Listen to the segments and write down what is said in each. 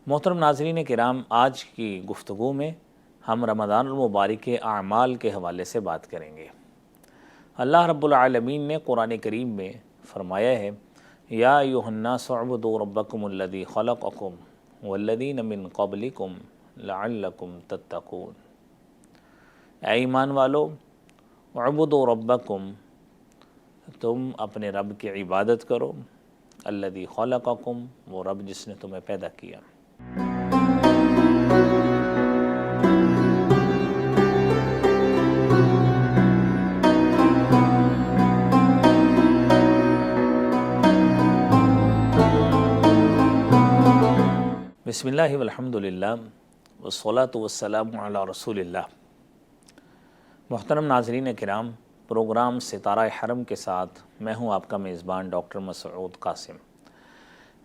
محترم ناظرین کرام، آج کی گفتگو میں ہم رمضان المبارک کے اعمال کے حوالے سے بات کریں گے۔ اللہ رب العالمین نے قرآن کریم میں فرمایا ہے، یا ایھا الناس اعبدوا ربکم الذی خلقکم والذین من قبلکم لعلکم تتقون۔ اے ایمان والو، اعبدوا ربکم، تم اپنے رب کی عبادت کرو، الذی خلقکم، وہ رب جس نے تمہیں پیدا کیا۔ بسم اللہ والحمد للہ والصلاة والسلام علی رسول اللہ۔ محترم ناظرین کرام، پروگرام ستارہ حرم کے ساتھ میں ہوں آپ کا میزبان ڈاکٹر مسعود قاسم۔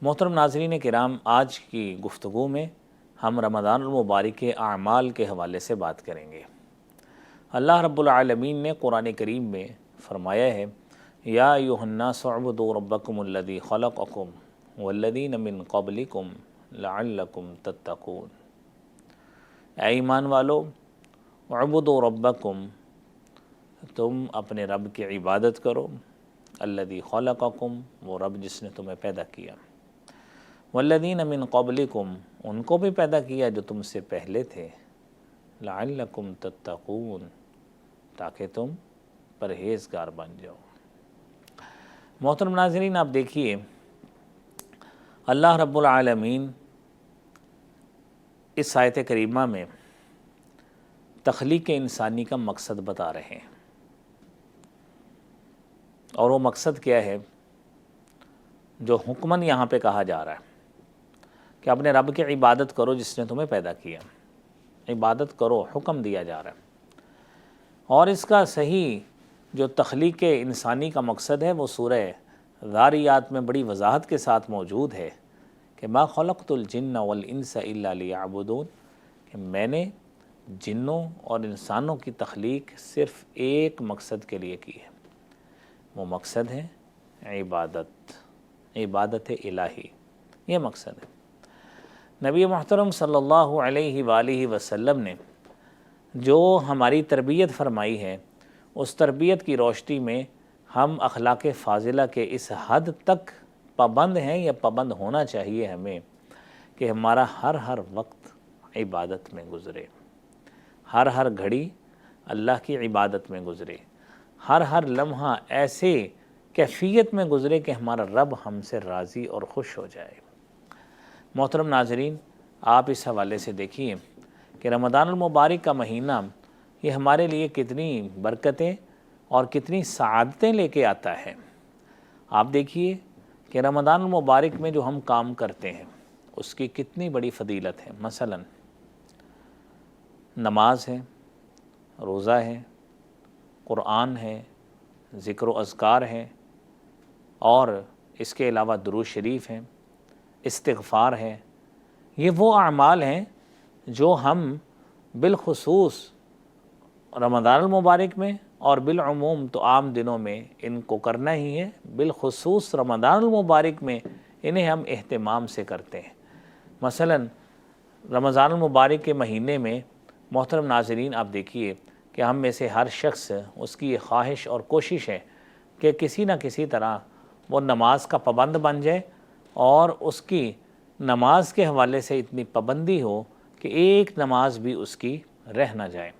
محترم ناظرین کرام، آج کی گفتگو میں ہم رمضان المبارک کے اعمال کے حوالے سے بات کریں گے۔ اللہ رب العالمین نے قرآن کریم میں فرمایا ہے، یا ایھا الناس اعبدوا ربکم الذی خلقکم والذین من قبلکم لعلکم تتقون۔ اے ایمان والو، اعبدوا ربکم، تم اپنے رب کی عبادت کرو، الذی خلقکم، وہ رب جس نے تمہیں پیدا کیا، والذین من قبلکم، ان کو بھی پیدا کیا جو تم سے پہلے تھے، لعلکم تتقون، تاکہ تم پرہیزگار بن جاؤ۔ محترم ناظرین، آپ دیکھیے، اللہ رب العالمین اس آیت کریمہ میں تخلیق انسانی کا مقصد بتا رہے ہیں، اور وہ مقصد کیا ہے جو حکماً یہاں پہ کہا جا رہا ہے کہ اپنے رب کی عبادت کرو جس نے تمہیں پیدا کیا۔ عبادت کرو، حکم دیا جا رہا ہے، اور اس کا صحیح جو تخلیق انسانی کا مقصد ہے وہ سورہ ذاریات میں بڑی وضاحت کے ساتھ موجود ہے کہ ما خلقت الجن والانس الا لیعبدون، کہ میں نے جنوں اور انسانوں کی تخلیق صرف ایک مقصد کے لیے کی ہے، وہ مقصد ہے عبادت الہی، یہ مقصد ہے۔ نبی محترم صلی اللہ علیہ وآلہ وسلم نے جو ہماری تربیت فرمائی ہے، اس تربیت کی روشنی میں ہم اخلاق فاضلہ کے اس حد تک پابند ہیں یا پابند ہونا چاہیے ہمیں کہ ہمارا ہر وقت عبادت میں گزرے، ہر گھڑی اللہ کی عبادت میں گزرے، ہر لمحہ ایسے کیفیت میں گزرے کہ ہمارا رب ہم سے راضی اور خوش ہو جائے۔ محترم ناظرین، آپ اس حوالے سے دیکھیے کہ رمضان المبارک کا مہینہ یہ ہمارے لیے کتنی برکتیں اور کتنی سعادتیں لے کے آتا ہے۔ آپ دیکھیے کہ رمضان المبارک میں جو ہم کام کرتے ہیں اس کی کتنی بڑی فضیلت ہے۔ مثلا نماز ہے، روزہ ہے، قرآن ہے، ذکر و اذکار ہے، اور اس کے علاوہ درود شریف ہے، استغفار ہے۔ یہ وہ اعمال ہیں جو ہم بالخصوص رمضان المبارک میں اور بالعموم تو عام دنوں میں ان کو کرنا ہی ہے، بالخصوص رمضان المبارک میں انہیں ہم اہتمام سے کرتے ہیں۔ مثلا رمضان المبارک کے مہینے میں محترم ناظرین، آپ دیکھیے کہ ہم میں سے ہر شخص، اس کی یہ خواہش اور کوشش ہے کہ کسی نہ کسی طرح وہ نماز کا پابند بن جائے، اور اس کی نماز کے حوالے سے اتنی پابندی ہو کہ ایک نماز بھی اس کی رہ نہ جائے۔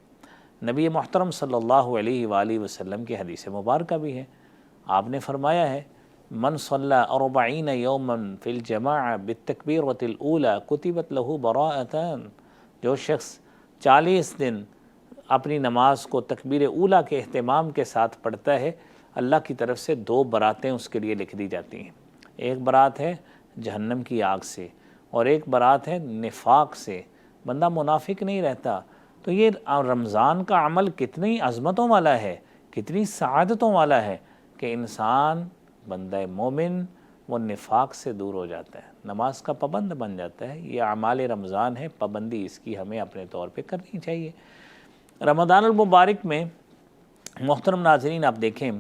نبی محترم صلی اللہ علیہ وآلہ وسلم کی حدیث مبارکہ بھی ہے، آپ نے فرمایا ہے، من صلی 40 یوما فی الجماعہ بالتکبیرۃ الاولی کتبت لہ براءتان، جو شخص 40 دن اپنی نماز کو تکبیر اولیٰ کے اہتمام کے ساتھ پڑھتا ہے، اللہ کی طرف سے 2 براتیں اس کے لیے لکھ دی جاتی ہیں۔ ایک برات ہے جہنم کی آگ سے، اور ایک برات ہے نفاق سے، بندہ منافق نہیں رہتا۔ تو یہ رمضان کا عمل کتنی عظمتوں والا ہے، کتنی سعادتوں والا ہے کہ انسان بندہ مومن وہ نفاق سے دور ہو جاتا ہے، نماز کا پابند بن جاتا ہے۔ یہ اعمال رمضان ہے، پابندی اس کی ہمیں اپنے طور پہ کرنی چاہیے۔ رمضان المبارک میں محترم ناظرین، آپ دیکھیں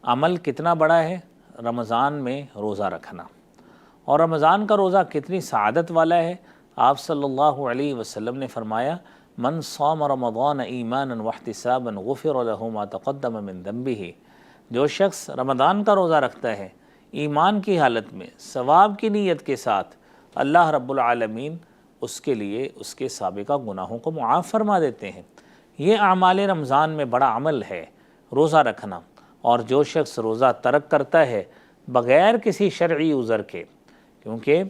عمل کتنا بڑا ہے رمضان میں روزہ رکھنا، اور رمضان کا روزہ کتنی سعادت والا ہے۔ آپ صلی اللہ علیہ وسلم نے فرمایا من صام رمضان ایمانا واحتسابا غفر له ما تقدم من ذنبه، جو شخص رمضان کا روزہ رکھتا ہے ایمان کی حالت میں ثواب کی نیت کے ساتھ، اللہ رب العالمین اس کے لیے اس کے سابقہ گناہوں کو معاف فرما دیتے ہیں۔ یہ اعمال رمضان میں بڑا عمل ہے روزہ رکھنا، اور جو شخص روزہ ترک کرتا ہے بغیر کسی شرعی عذر کے، کیونکہ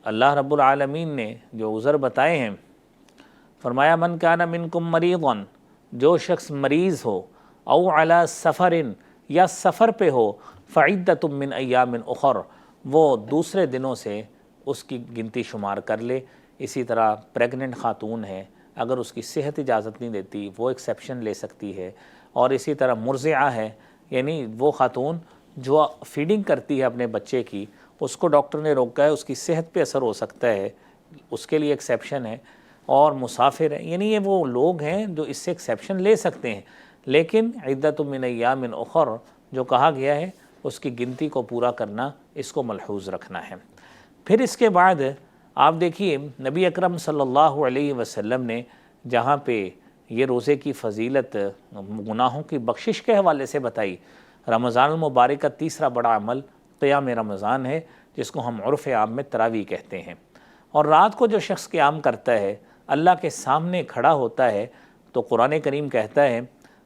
اللہ رب العالمین نے جو عذر بتائے ہیں، فرمایا من کان منکم مریضا، جو شخص مریض ہو، او علی سفر، یا سفر پہ ہو، فعدۃ من ایام اخر، وہ دوسرے دنوں سے اس کی گنتی شمار کر لے۔ اسی طرح پریگننٹ خاتون ہے، اگر اس کی صحت اجازت نہیں دیتی وہ ایکسیپشن لے سکتی ہے، اور اسی طرح مرضعہ ہے، یعنی وہ خاتون جو فیڈنگ کرتی ہے اپنے بچے کی، اس کو ڈاکٹر نے روکا ہے، اس کی صحت پہ اثر ہو سکتا ہے، اس کے لیے ایکسیپشن ہے، اور مسافر ہیں، یعنی یہ وہ لوگ ہیں جو اس سے ایکسیپشن لے سکتے ہیں۔ لیکن عدۃ من ایام اخر جو کہا گیا ہے اس کی گنتی کو پورا کرنا، اس کو ملحوظ رکھنا ہے۔ پھر اس کے بعد آپ دیکھیے نبی اکرم صلی اللہ علیہ وسلم نے جہاں پہ یہ روزے کی فضیلت گناہوں کی بخشش کے حوالے سے بتائی، رمضان المبارک کا تیسرا بڑا عمل قیام رمضان ہے، جس کو ہم عرف عام میں تراویح کہتے ہیں۔ اور رات کو جو شخص قیام کرتا ہے، اللہ کے سامنے کھڑا ہوتا ہے، تو قرآن کریم کہتا ہے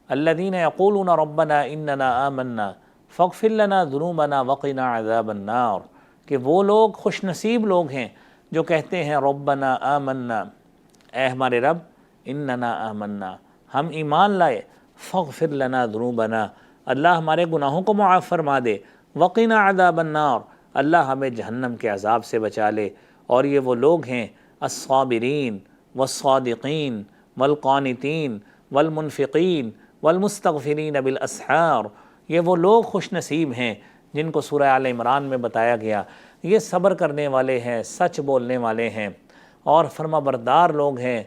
الذین یقولون ربنا اننا آمنا فاغفر لنا ذنوبنا وقنا عذاب النار، کہ وہ لوگ خوش نصیب لوگ ہیں جو کہتے ہیں ربنا آمنا، اے ہمارے رب، اننا آمنا، ہم ایمان لائے، فاغفر لنا ذنوبنا، اللہ ہمارے گناہوں کو معاف فرما دے، وقنا عذاب النار، اللہ ہمیں جہنم کے عذاب سے بچا لے۔ اور یہ وہ لوگ ہیں الصابرین والصادقین والقانتین والمنفقین والمستغفرین بالاسحار، یہ وہ لوگ خوش نصیب ہیں جن کو سورہ آل عمران میں بتایا گیا، یہ صبر کرنے والے ہیں، سچ بولنے والے ہیں، اور فرما بردار لوگ ہیں،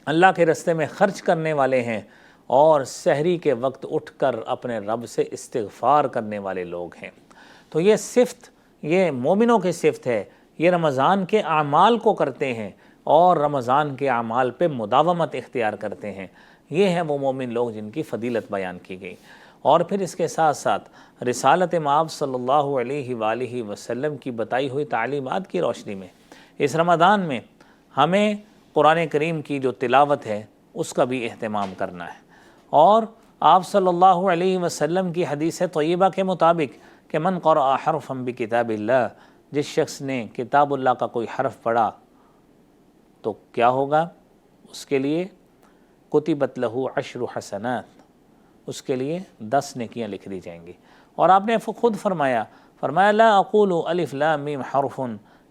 اللہ کے راستے میں خرچ کرنے والے ہیں، اور سحری کے وقت اٹھ کر اپنے رب سے استغفار کرنے والے لوگ ہیں۔ تو یہ صفت، یہ مومنوں کی صفت ہے، یہ رمضان کے اعمال کو کرتے ہیں اور رمضان کے اعمال پہ مداومت اختیار کرتے ہیں، یہ ہیں وہ مومن لوگ جن کی فضیلت بیان کی گئی۔ اور پھر اس کے ساتھ ساتھ رسالت مآب صلی اللہ علیہ وآلہ وسلم کی بتائی ہوئی تعلیمات کی روشنی میں اس رمضان میں ہمیں قرآن کریم کی جو تلاوت ہے اس کا بھی اہتمام کرنا ہے۔ اور آپ صلی اللہ علیہ وسلم کی حدیث طیبہ کے مطابق کہ من قرأ حرفا بکتاب اللہ، جس شخص نے کتاب اللہ کا کوئی حرف پڑھا تو کیا ہوگا، اس کے لیے کتبت لہ 10 حسنات، اس کے لیے 10 نیکیاں لکھ دی جائیں گی۔ اور آپ نے خود فرمایا لا اقول الف لام میم حرف،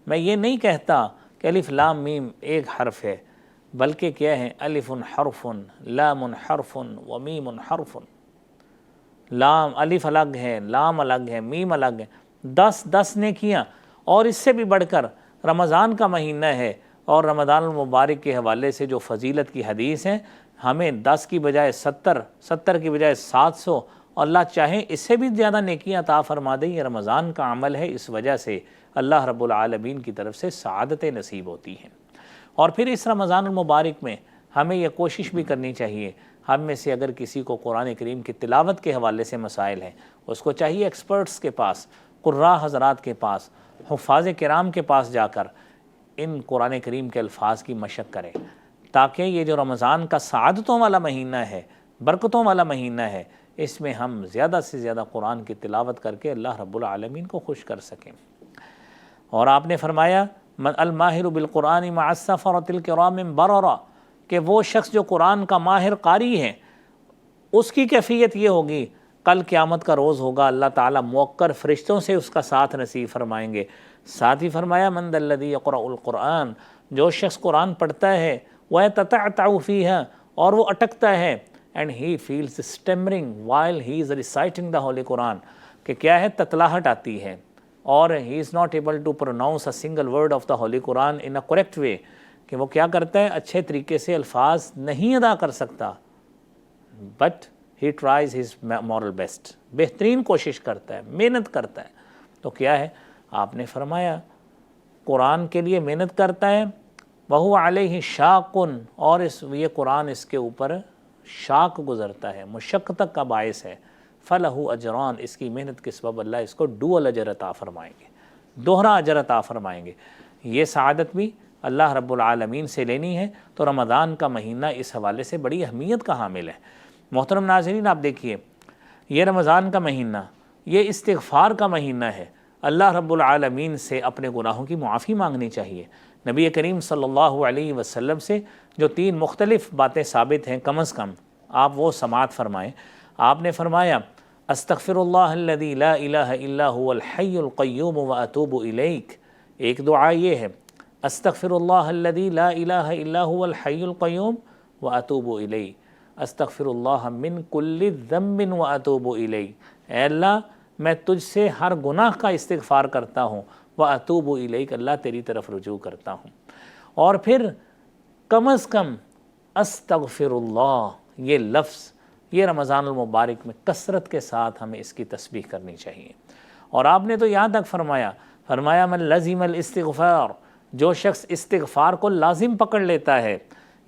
میں یہ نہیں کہتا کہ الف لام میم ایک حرف ہے، بلکہ کیا ہے الف حرف، لام حرف و میم حرف، لام الف الگ ہے، لام الگ ہے، میم الگ ہے، 10 نیکیاں۔ اور اس سے بھی بڑھ کر رمضان کا مہینہ ہے، اور رمضان المبارک کے حوالے سے جو فضیلت کی حدیث ہیں، ہمیں 10 کی بجائے 70 کی بجائے 700، اور اللہ چاہے اس سے بھی زیادہ نیکیاں عطا فرما دے۔ یہ رمضان کا عمل ہے، اس وجہ سے اللہ رب العالمین کی طرف سے سعادتیں نصیب ہوتی ہیں۔ اور پھر اس رمضان المبارک میں ہمیں یہ کوشش بھی کرنی چاہیے، ہم میں سے اگر کسی کو قرآن کریم کی تلاوت کے حوالے سے مسائل ہیں، اس کو چاہیے ایکسپرٹس کے پاس، قراء حضرات کے پاس، حفاظ کرام کے پاس جا کر ان قرآن کریم کے الفاظ کی مشق کریں، تاکہ یہ جو رمضان کا سعادتوں والا مہینہ ہے، برکتوں والا مہینہ ہے، اس میں ہم زیادہ سے زیادہ قرآن کی تلاوت کر کے اللہ رب العالمین کو خوش کر سکیں۔ اور آپ نے فرمایا الماہر بالقرآن مع السفرۃ الکرام بررا، کہ وہ شخص جو قرآن کا ماہر قاری ہے، اس کی کیفیت یہ ہوگی، کل قیامت کا روز ہوگا، اللہ تعالیٰ موقر فرشتوں سے اس کا ساتھ نصیب فرمائیں گے۔ ساتھ ہی فرمایا من ذا الذی یقرأ القرآن، جو شخص قرآن پڑھتا ہے وَيَتَتَعْتَعُ فِيهَا، اور وہ اٹکتا ہے، and he feels stammering while he is reciting the holy Quran، کہ کیا ہے، تتلاہٹ آتی ہے، اور he is not able to pronounce a single word of the holy Quran in a correct way، کہ وہ کیا کرتا ہے، اچھے طریقے سے الفاظ نہیں ادا کر سکتا، but he tries his moral best، بہترین کوشش کرتا ہے، محنت کرتا ہے۔ تو کیا ہے، آپ نے فرمایا قرآن کے لیے محنت کرتا ہے، وَهُوَ عَلَيْهِ شَاقٌ، اور یہ قرآن اس کے اوپر شاق گزرتا ہے، مشقت کا باعث ہے، فَلَهُ أَجْران، اس کی محنت کے سبب اللہ اس کو ڈوئل اجر عطا فرمائیں گے، دوہرا اجر عطا فرمائیں گے۔ یہ سعادت بھی اللہ رب العالمین سے لینی ہے تو رمضان کا مہینہ اس حوالے سے بڑی اہمیت کا حامل ہے۔ محترم ناظرین، آپ دیکھیے یہ رمضان کا مہینہ یہ استغفار کا مہینہ ہے، اللہ رب العالمین سے اپنے گناہوں کی معافی مانگنی چاہیے۔ نبی کریم صلی اللہ علیہ وسلم سے جو 3 مختلف باتیں ثابت ہیں کم از کم آپ وہ سماعت فرمائیں۔ آپ نے فرمایا استغفر اللہ الذی لا الہ الا هو الحی القیوم واتوب الیک، ایک دعا یہ ہے استغفر اللہ الذی لا الہ الا هو الحی القیوم واتوب الیہ، استغفر اللہ من کل ذنب واتوب الیہ، اے اللہ میں تجھ سے ہر گناہ کا استغفار کرتا ہوں، واتوب الیک، اللہ تیری طرف رجوع کرتا ہوں۔ اور پھر کم از کم استغفر اللہ یہ لفظ یہ رمضان المبارک میں کثرت کے ساتھ ہمیں اس کی تسبیح کرنی چاہیے۔ اور آپ نے تو یہاں تک فرمایا من لزم الاستغفار، جو شخص استغفار کو لازم پکڑ لیتا ہے،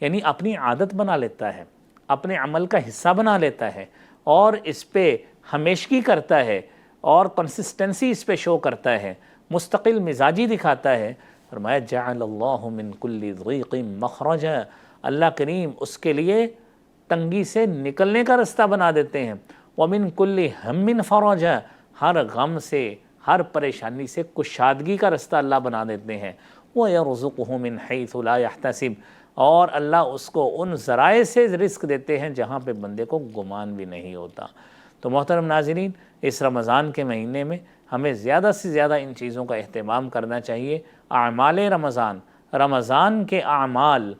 یعنی اپنی عادت بنا لیتا ہے، اپنے عمل کا حصہ بنا لیتا ہے اور اس پہ ہمیشگی کرتا ہے اور کنسسٹنسی اس پہ شو کرتا ہے، مستقل مزاجی دکھاتا ہے، فرمایا جعل اللہ من کل ضیق مخرجا، اللہ کریم اس کے لیے تنگی سے نکلنے کا رستہ بنا دیتے ہیں، ومن کل ہم فرجا، ہر غم سے ہر پریشانی سے کشادگی کا رستہ اللہ بنا دیتے ہیں، وَيَرْزُقُهُ مِنْ حَيْثُ لَا يَحْتَسِبُ، اور اللہ اس کو ان ذرائع سے رزق دیتے ہیں جہاں پہ بندے کو گمان بھی نہیں ہوتا۔ تو محترم ناظرین، اس رمضان کے مہینے میں ہمیں زیادہ سے زیادہ ان چیزوں کا اہتمام کرنا چاہیے۔ اعمال رمضان کے اعمال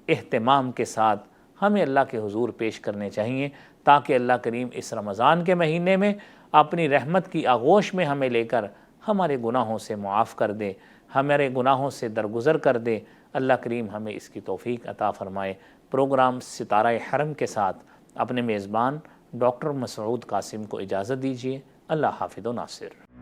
اہتمام کے ساتھ ہمیں اللہ کے حضور پیش کرنے چاہیے تاکہ اللہ کریم اس رمضان کے مہینے میں اپنی رحمت کی آغوش میں ہمیں لے کر ہمارے گناہوں سے معاف کر دے، ہمارے گناہوں سے درگزر کر دے۔ اللہ کریم ہمیں اس کی توفیق عطا فرمائے۔ پروگرام ستارہ حرم کے ساتھ اپنے میزبان ڈاکٹر مسعود قاسم کو اجازت دیجیے۔ اللہ حافظ و ناصر۔